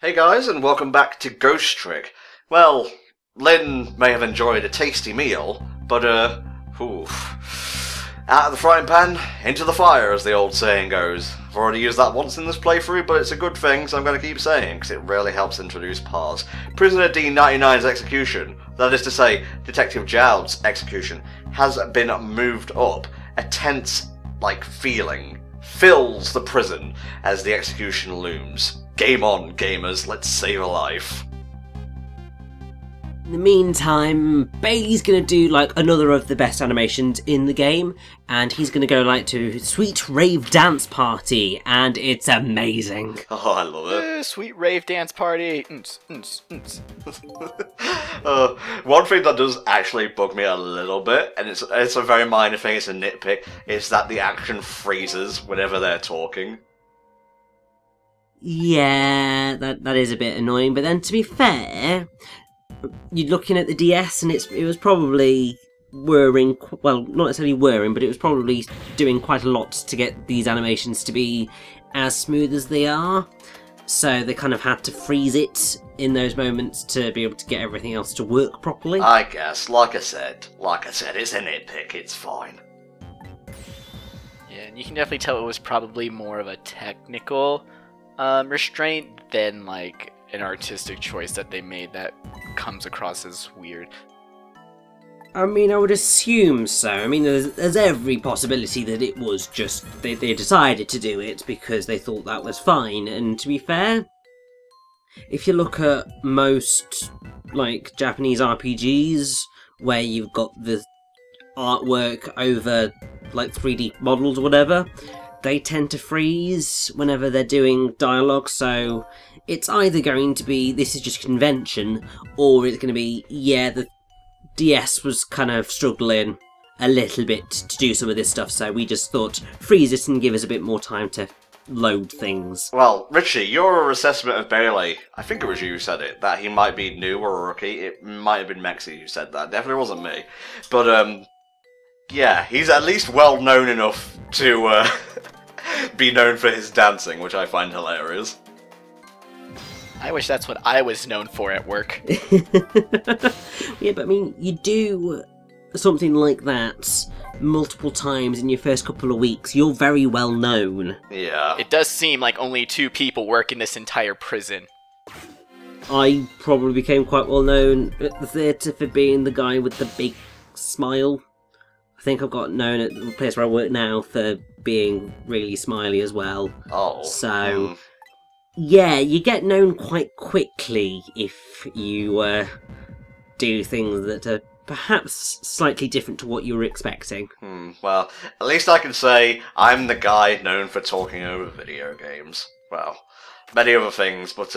Hey guys, and welcome back to Ghost Trick. Well, Lynn may have enjoyed a tasty meal, but out of the frying pan, into the fire, as the old saying goes. I've already used that once in this playthrough, but it's a good thing, so I'm going to keep saying, because it really helps introduce Pars. Prisoner D99's execution, that is to say, Detective Jowd's execution, has been moved up. A tense, feeling fills the prison as the execution looms. Game on, gamers, let's save a life. In the meantime, Bailey's gonna do another of the best animations in the game, and he's gonna go to Sweet Rave Dance Party, and it's amazing. Oh, I love it. Sweet rave dance party. One thing that does actually bug me a little bit, and it's a very minor thing, it's a nitpick, is that the action freezes whenever they're talking. Yeah, that is a bit annoying, but then to be fair, you're looking at the DS and it was probably whirring, well, not necessarily whirring, but it was probably doing quite a lot to get these animations to be as smooth as they are. So they kind of had to freeze it in those moments to be able to get everything else to work properly. I guess, like I said, it's a nitpick, it's fine. Yeah, and you can definitely tell it was probably more of a technical restraint than an artistic choice that they made that comes across as weird. I mean, I would assume so. I mean, there's every possibility that it was just they decided to do it because they thought that was fine. And to be fair, if you look at most Japanese RPGs where you've got the artwork over 3D models or whatever, they tend to freeze whenever they're doing dialogue, so it's either going to be this is just convention, or it's going to be, yeah, the DS was kind of struggling a little bit to do some of this stuff, so we just thought freeze it and give us a bit more time to load things. Well, Richie, your assessment of Bailey, I think it was you who said it, that he might be new or a rookie. It might have been Mexi who said that, definitely wasn't me. But, yeah, he's at least well known enough to be known for his dancing, which I find hilarious. I wish that's what I was known for at work. Yeah, but I mean, you do something like that multiple times in your first couple of weeks, you're very well known. Yeah. It does seem like only 2 people work in this entire prison. I probably became quite well known at the theatre for being the guy with the big smile. I think I've got known at the place where I work now for being really smiley as well. Oh. So, yeah, you get known quite quickly if you do things that are perhaps slightly different to what you were expecting. Well, at least I can say I'm the guy known for talking over video games. Well, many other things, but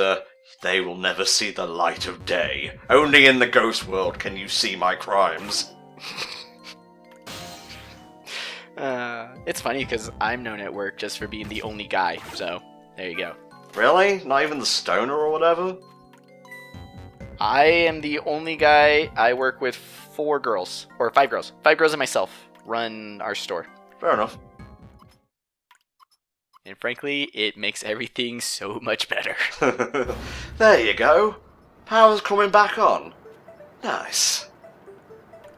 they will never see the light of day. Only in the ghost world can you see my crimes. It's funny because I'm known at work just for being the only guy, so there you go. Really? Not even the stoner or whatever? I am the only guy. I work with 4 girls, or 5 girls. 5 girls and myself run our store. Fair enough. And frankly, it makes everything so much better. There you go. Power's coming back on. Nice.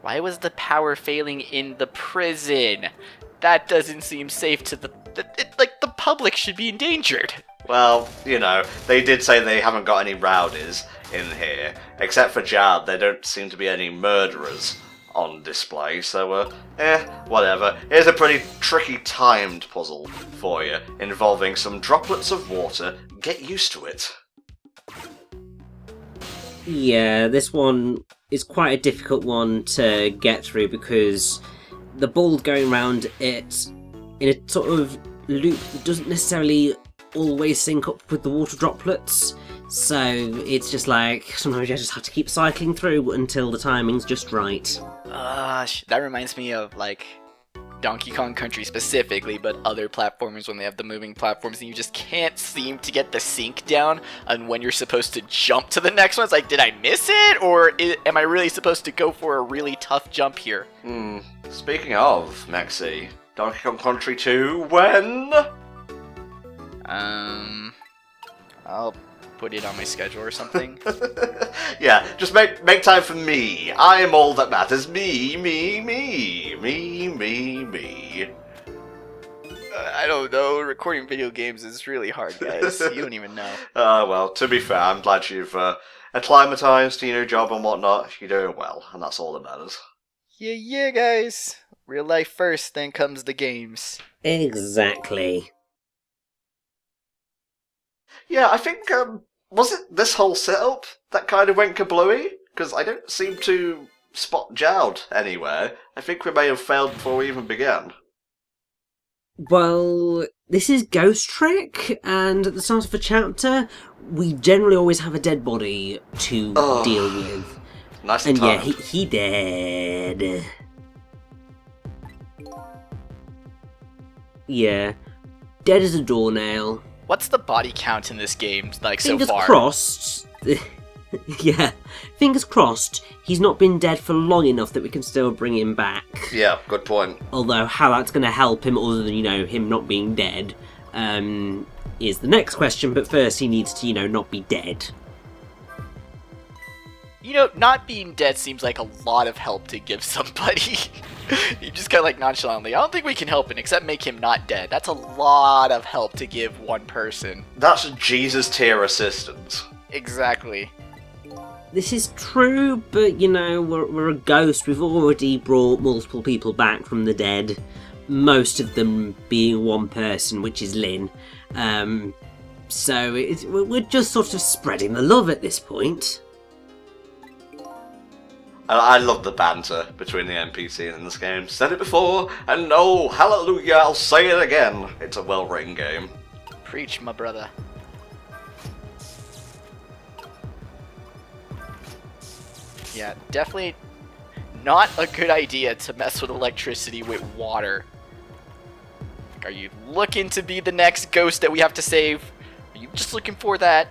Why was the power failing in the prison? That doesn't seem safe to the public should be endangered. Well, you know, they did say they haven't got any rowdies in here. Except for Jowd, there don't seem to be any murderers on display, so, whatever. Here's a pretty tricky timed puzzle for you, involving some droplets of water. Get used to it. Yeah, this one is quite a difficult one to get through because the ball's going around it in a sort of loop that doesn't necessarily always sync up with the water droplets, so it's just sometimes you just have to keep cycling through until the timing's just right. That reminds me of Donkey Kong Country specifically, but other platformers when they have the moving platforms and you just can't seem to get the sync down on when you're supposed to jump to the next one. It's did I miss it? Or am I really supposed to go for a really tough jump here? Speaking of, Mexi, Donkey Kong Country 2, when? I'll put it on my schedule or something. Yeah, just make time for me. I am all that matters. Me, me, me, me, me, me. I don't know. Recording video games is really hard, guys. You don't even know. Well, to be fair, I'm glad you've acclimatized to your new job and whatnot. You're doing well, and that's all that matters. Yeah, guys. Real life first, then comes the games. Exactly. Yeah, I think, was it this whole setup that kind of went kablooey? Because I don't seem to spot Jowd anywhere. I think we may have failed before we even began. Well, this is Ghost Trick, and at the start of a chapter, we generally always have a dead body to deal with. Nice and timed. yeah, he dead. Yeah. Dead as a doornail. What's the body count in this game, like, Fingers so far? crossed. Yeah. Fingers crossed he's not been dead for long enough that we can still bring him back. Yeah, good point. Although how that's going to help him, other than, him not being dead, is the next question. But first he needs to, not be dead. Not being dead seems like a lot of help to give somebody. You just kind of like nonchalantly, I don't think we can help him except make him not dead. That's a lot of help to give one person. That's Jesus tier assistance. Exactly. This is true, but we're a ghost. We've already brought multiple people back from the dead. Most of them being one person, which is Lynn. So we're just sort of spreading the love at this point. I love the banter between the NPCs in this game. Said it before, and oh, hallelujah, I'll say it again. It's a well-written game. Preach, my brother. Yeah, definitely not a good idea to mess with electricity with water. Are you looking to be the next ghost that we have to save? Are you just looking for that?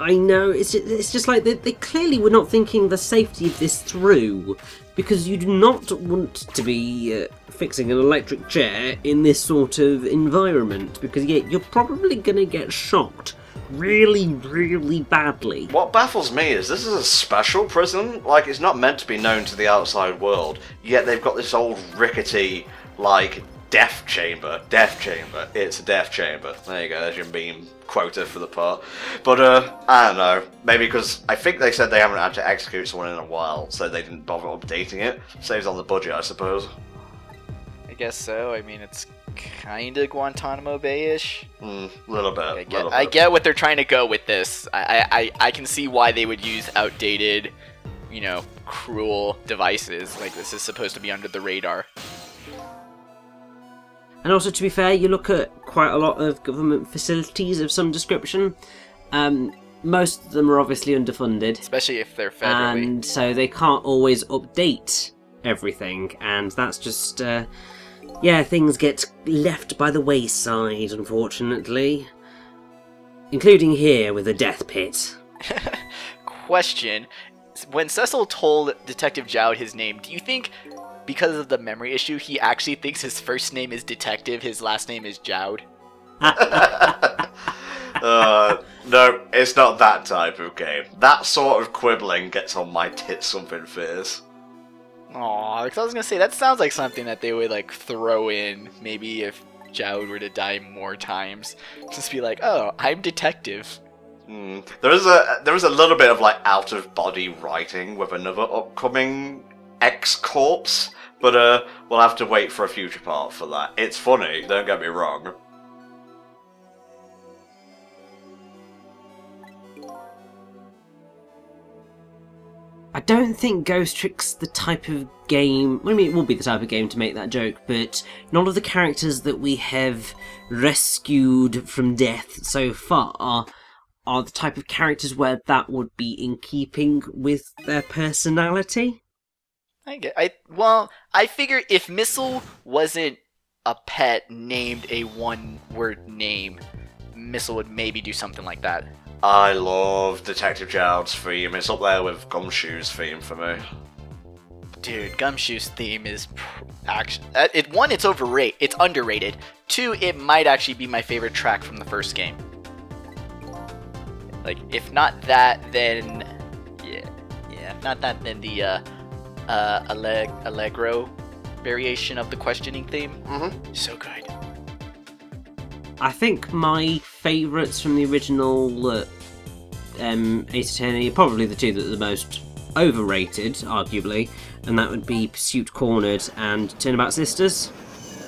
I know, it's just like they clearly were not thinking the safety of this through, because you do not want to be fixing an electric chair in this sort of environment, because you're probably going to get shocked really, really badly. What baffles me is this is a special prison. Like, it's not meant to be known to the outside world, yet they've got this old rickety, like, death chamber. Death chamber. It's a death chamber. There you go, there's your meme quota for the part. But, I don't know. Maybe because I think they said they haven't had to execute someone in a while, so they didn't bother updating it. Saves on the budget, I suppose. I guess so. I mean, it's kinda Guantanamo Bay-ish. Little bit. I get what they're trying to go with this. I can see why they would use outdated, cruel devices. Like, this is supposed to be under the radar. And also, to be fair, you look at quite a lot of government facilities of some description. Most of them are obviously underfunded. Especially if they're federally. And so they can't always update everything. And that's just, things get left by the wayside, unfortunately. Including here with a death pit. Question. When Cecil told Detective Jowd his name, do you think, because of the memory issue, he actually thinks his first name is Detective, his last name is Jowd? No, it's not that type of game. That sort of quibbling gets on my tits something fierce. Aw, because I was gonna say, that sounds like something that they would, like, throw in, maybe if Jowd were to die more times. Just be like, oh, I'm Detective. There is a little bit of, like, out-of-body writing with another upcoming X-Corpse, but we'll have to wait for a future part for that. It's funny, don't get me wrong. I don't think Ghost Trick's the type of game... Well, I mean, it will be the type of game to make that joke, but none of the characters that we have rescued from death so far are the type of characters where that would be in keeping with their personality. I figure if Missile wasn't a pet named a one-word name, Missile would maybe do something like that. I love Detective Jowd's theme. It's up there with Gumshoe's theme for me. Dude, Gumshoe's theme is actually... One, it's overrated. It's underrated. Two, it might actually be my favorite track from the first game. Like, if not that, then yeah, if not that, then the Allegro variation of the questioning theme. Mm-hmm. So good. I think my favourites from the original 8 Attorney are probably the two that are the most overrated, arguably, and that would be Pursuit Cornered and Turnabout Sisters.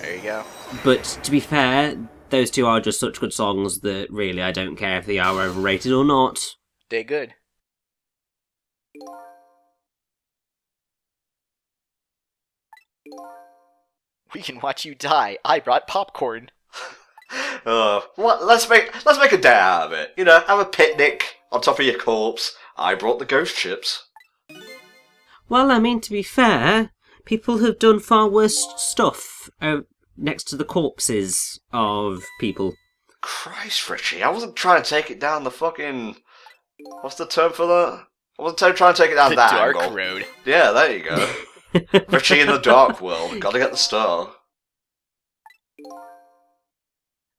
There you go. But to be fair, those two are just such good songs that really I don't care if they are overrated or not. They're good. We can watch you die. I brought popcorn. Let's make a day out of it. You know, have a picnic on top of your corpse. I brought the ghost chips. Well, I mean, to be fair, people have done far worse stuff next to the corpses of people. Christ, Richie, I wasn't trying to take it down the fucking... What's the term for that? I wasn't trying to take it down that dark angle. road. Yeah, there you go. Richie in the dark world. Gotta get the star.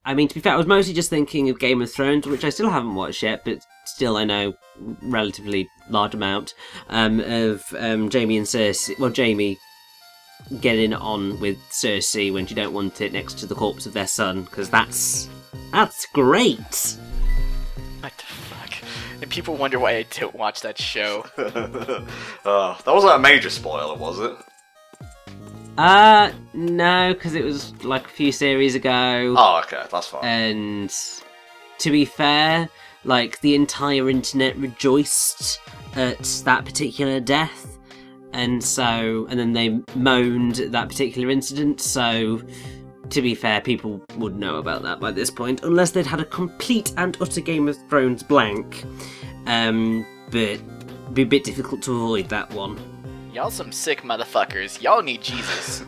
I mean, to be fair, I was mostly just thinking of Game of Thrones, which I still haven't watched yet, but still I know relatively large amount, of Jaime and Cersei. Well, Jaime getting on with Cersei when she don't want it next to the corpse of their son, because that's great. What the fuck? And people wonder why I don't watch that show. That wasn't a major spoiler, was it? No, because it was like a few series ago. Oh, okay, that's fine. And to be fair, like the entire internet rejoiced at that particular death, and then they moaned at that particular incident. So, to be fair, people would know about that by this point, unless they'd had a complete and utter Game of Thrones blank. But it'd be a bit difficult to avoid that one. Y'all some sick motherfuckers. Y'all need Jesus.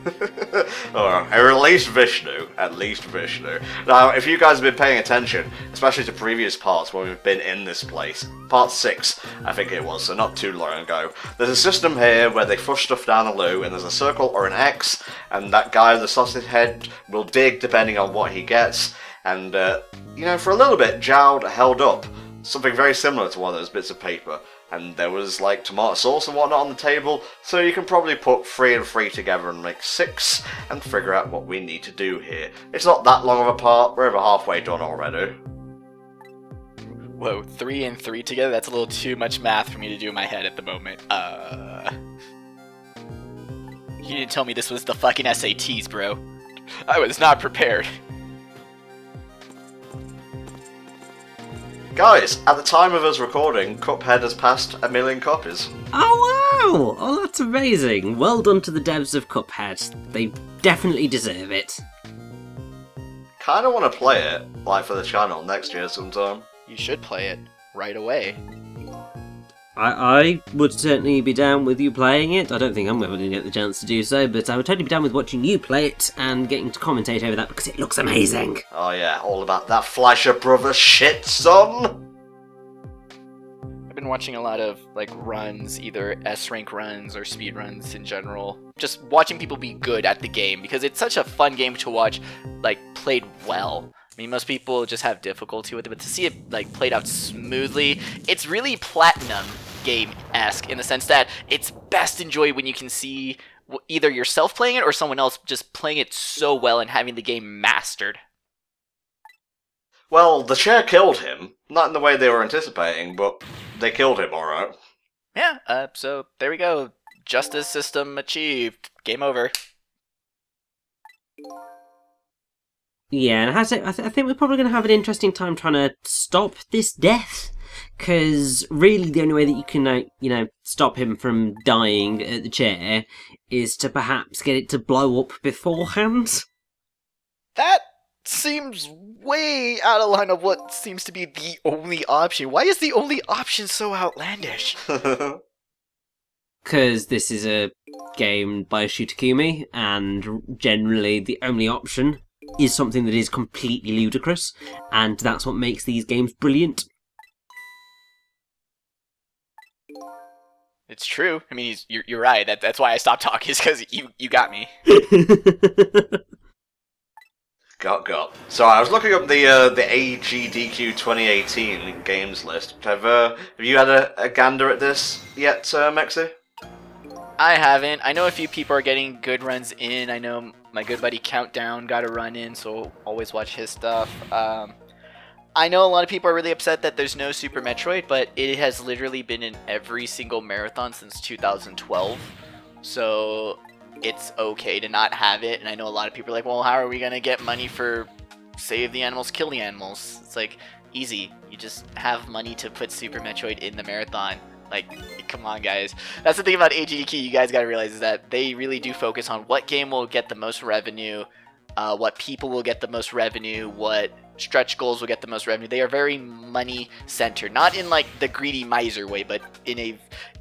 Or at least Vishnu. At least Vishnu. Now, if you guys have been paying attention, especially to previous parts where we've been in this place, part 6, I think it was, so not too long ago, there's a system here where they push stuff down a loo, and there's a circle or an X, and that guy with the sausage head will dig depending on what he gets, and, you know, for a little bit, Jowd held up something very similar to one of those bits of paper. And there was like tomato sauce and whatnot on the table, so you can probably put 3 and 3 together and make 6 and figure out what we need to do here. It's not that long of a part, we're over halfway done already. Whoa, 3 and 3 together? That's a little too much math for me to do in my head at the moment. You didn't tell me this was the fucking SATs, bro. I was not prepared. Guys, at the time of us recording, Cuphead has passed 1 million copies. Oh wow! Oh, that's amazing. Well done to the devs of Cuphead. They definitely deserve it. Kinda wanna play it, like for the channel, next year sometime. You should play it right away. I would certainly be down with you playing it. I don't think I'm ever going to get the chance to do so, but I would totally be down with watching you play it and getting to commentate over that because it looks amazing. Oh yeah, all about that Fleischer Brothers shit, son! I've been watching a lot of, like, runs, either S-rank runs or speed runs in general. Just watching people be good at the game, because it's such a fun game to watch, like, played well. I mean, most people just have difficulty with it, but to see it, like, played out smoothly, it's really Platinum game-esque in the sense that it's best enjoyed when you can see either yourself playing it or someone else just playing it so well and having the game mastered. Well, the chair killed him. Not in the way they were anticipating, but they killed him, alright. Yeah, so there we go. Justice system achieved. Game over. Yeah, and I think we're probably going to have an interesting time trying to stop this death. Because really the only way that you can, stop him from dying at the chair is to perhaps get it to blow up beforehand. That seems way out of line of what seems to be the only option. Why is the only option so outlandish? Because this is a game by Shutakumi, and generally the only option is something that is completely ludicrous, and that's what makes these games brilliant. It's true. I mean, you're right. That's why I stopped talking, is because you got me. Got. So I was looking up the AGDQ 2018 games list. Have you had a gander at this yet, Mexi? I haven't. I know a few people are getting good runs in. I know my good buddy Countdown got a run in, so always watch his stuff. I know a lot of people are really upset that there's no Super Metroid, but it has literally been in every single marathon since 2012. So it's okay to not have it. And I know a lot of people are like, well, how are we going to get money for save the animals, kill the animals? It's like, easy. You just have money to put Super Metroid in the marathon. Like, come on, guys. That's the thing about AGDQ you guys got to realize is that they really do focus on what game will get the most revenue, what people will get the most revenue, what stretch goals will get the most revenue. They are very money-centered. Not in, like, the greedy miser way, but in a...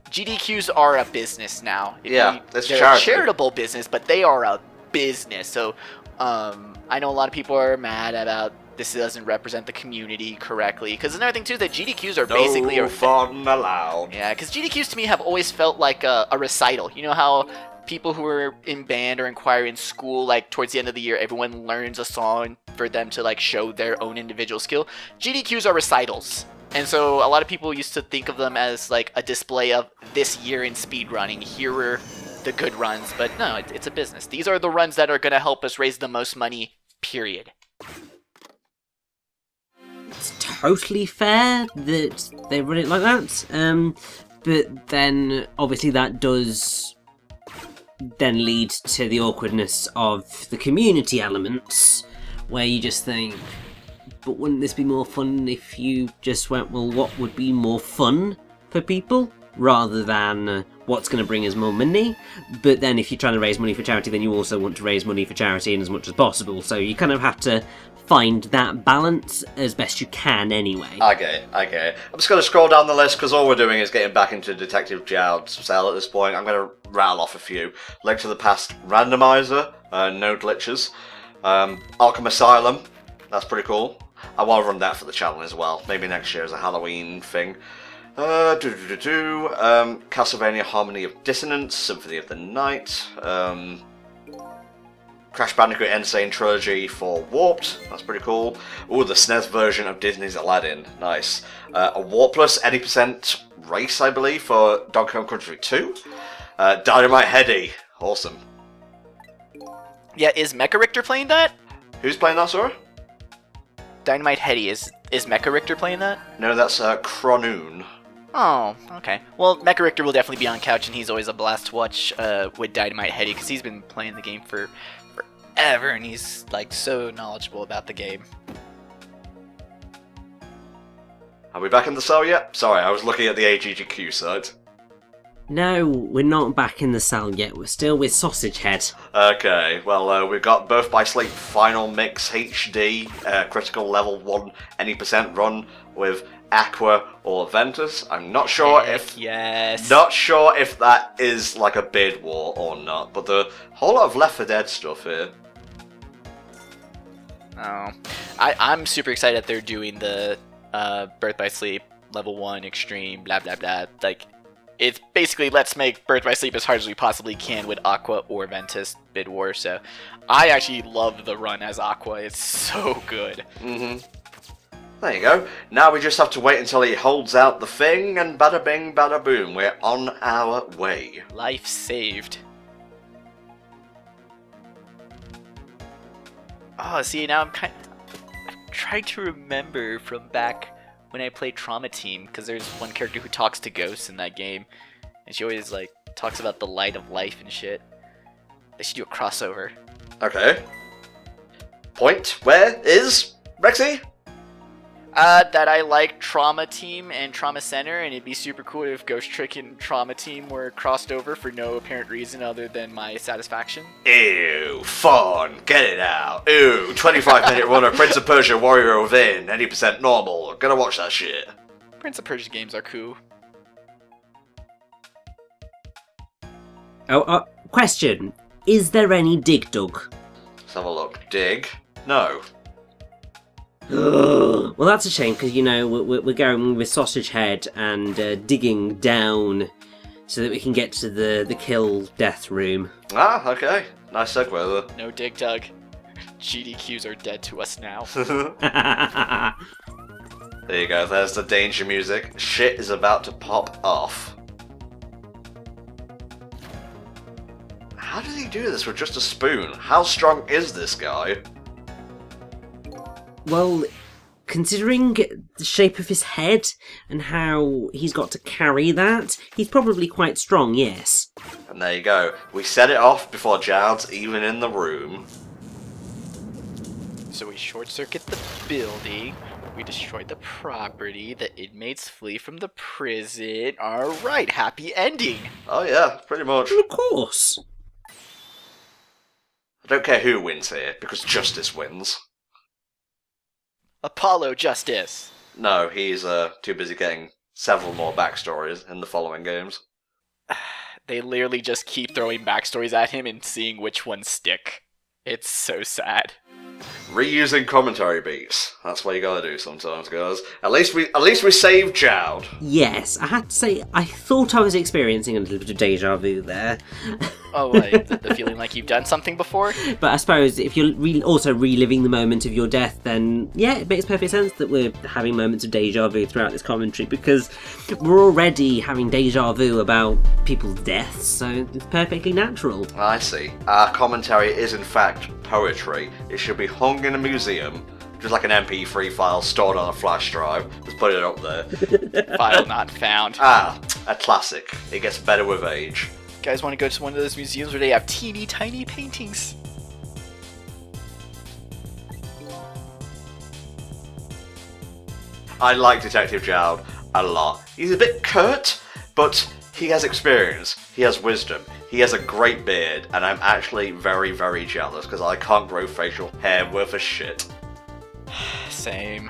GDQs are a business now. Yeah, they're a charitable business, but they are a business. So, I know a lot of people are mad about this doesn't represent the community correctly. Because another thing, too, is that GDQs are basically... No fun allowed. Yeah, because GDQs to me have always felt like a recital. You know how people who are in band or in choir in school, like, towards the end of the year, everyone learns a song for them to, like, show their own individual skill? GDQs are recitals. And so a lot of people used to think of them as, like, a display of this year in speedrunning. Here were the good runs. But no, it's a business. These are the runs that are going to help us raise the most money, period. It's totally fair that they run it like that. But then, obviously, that does then lead to the awkwardness of the community elements, where you just think, but wouldn't this be more fun if you just went, well, what would be more fun for people, rather than what's going to bring us more money? But then if you're trying to raise money for charity, then you also want to raise money for charity in as much as possible, so you kind of have to find that balance as best you can anyway. I get it. I'm just going to scroll down the list because all we're doing is getting back into Detective Jowd's cell at this point. I'm going to rattle off a few. Link to the Past Randomizer, no glitches. Arkham Asylum, that's pretty cool. I want to run that for the channel as well. Maybe next year as a Halloween thing. Castlevania Harmony of Dissonance, Symphony of the Night. Crash Bandicoot Insane Trilogy for Warped, that's pretty cool. Ooh, the SNES version of Disney's Aladdin, nice. A Warpless, any percent race, I believe, for Donkey Kong Country 2. Dynamite Heady, awesome. Yeah, is Mecha Richter playing that? Who's playing that, sorry? Dynamite Heady, is Mecha Richter playing that? No, that's Cronoon. Oh, okay. Well, Mecha Richter will definitely be on couch, and he's always a blast to watch with Dynamite Heady, because he's been playing the game for forever, and he's, like, so knowledgeable about the game. Are we back in the cell yet? Sorry, I was looking at the AGGQ side. No, we're not back in the cell yet. We're still with Sausage Head. Okay, well, we've got Birth by Sleep Final Mix HD, critical level 1, any percent run with Aqua or Ventus. I'm not sure Not sure if that is like a bid war or not, but the whole lot of Left 4 Dead stuff here. Oh, I'm super excited that they're doing the Birth by Sleep level 1 extreme blah blah blah. Like, it's basically let's make Birth by Sleep as hard as we possibly can with Aqua or Ventus bid war. So I actually love the run as Aqua. It's so good. There you go. Now we just have to wait until he holds out the thing, and bada bing, bada boom, we're on our way. Life saved. Oh, see, now I'm trying to remember from back when I played Trauma Team, because there's one character who talks to ghosts in that game, and she always, like, talks about the light of life and shit. They should do a crossover. Okay. Point where is Rexy? That I like Trauma Team and Trauma Center, and it'd be super cool if Ghost Trick and Trauma Team were crossed over for no apparent reason other than my satisfaction. Ew, fun, get it out. Ew, 25-minute run of Prince of Persia Warrior Within, any percent normal. Gonna watch that shit. Prince of Persia games are cool. Oh, question. Is there any Dig Dug? Let's have a look. Dig? No. Well, that's a shame, because, you know, we're going with Sausage Head and digging down so that we can get to the kill death room. Ah, okay. Nice segue there. No Dig Dug. GDQs are dead to us now. There you go, there's the danger music. Shit is about to pop off. How did he do this with just a spoon? How strong is this guy? Well, considering the shape of his head and how he's got to carry that, he's probably quite strong, yes. And there you go. We set it off before Jowd's even in the room. So we short-circuit the building, we destroy the property, the inmates flee from the prison. Alright, happy ending! Oh yeah, pretty much. Of course. I don't care who wins here, because justice wins. Apollo Justice! No, he's too busy getting several more backstories in the following games. They literally just keep throwing backstories at him and seeing which ones stick. It's so sad. Reusing commentary beats. That's what you gotta do sometimes, guys. At least we saved Jowd. Yes, I had to say, I thought I was experiencing a little bit of deja vu there. Oh, the feeling like you've done something before? But I suppose if you're also reliving the moment of your death, then yeah, it makes perfect sense that we're having moments of deja vu throughout this commentary, because we're already having deja vu about people's deaths, so it's perfectly natural. I see. Our commentary is in fact poetry. It should be hung in a museum, just like an MP3 file stored on a flash drive. Just put it up there. File not found. Ah, a classic. It gets better with age. You guys want to go to one of those museums where they have teeny tiny paintings? I like Detective Jowd a lot. He's a bit curt, but he has experience, he has wisdom, he has a great beard, and I'm actually very, very jealous because I can't grow facial hair worth a shit. Same.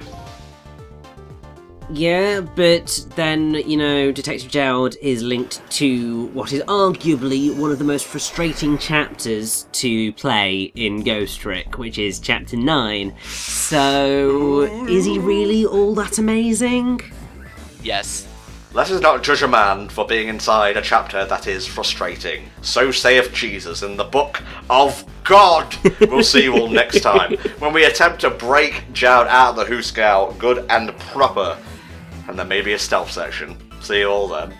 Yeah, but then, you know, Detective Jowd is linked to what is arguably one of the most frustrating chapters to play in Ghost Trick, which is Chapter 9. So, is he really all that amazing? Yes. Let us not judge a man for being inside a chapter that is frustrating. So saith Jesus in the Book of God. We'll see you all next time, when we attempt to break Jowd out of the Hooskow good and proper. And there may be a stealth section. See you all then.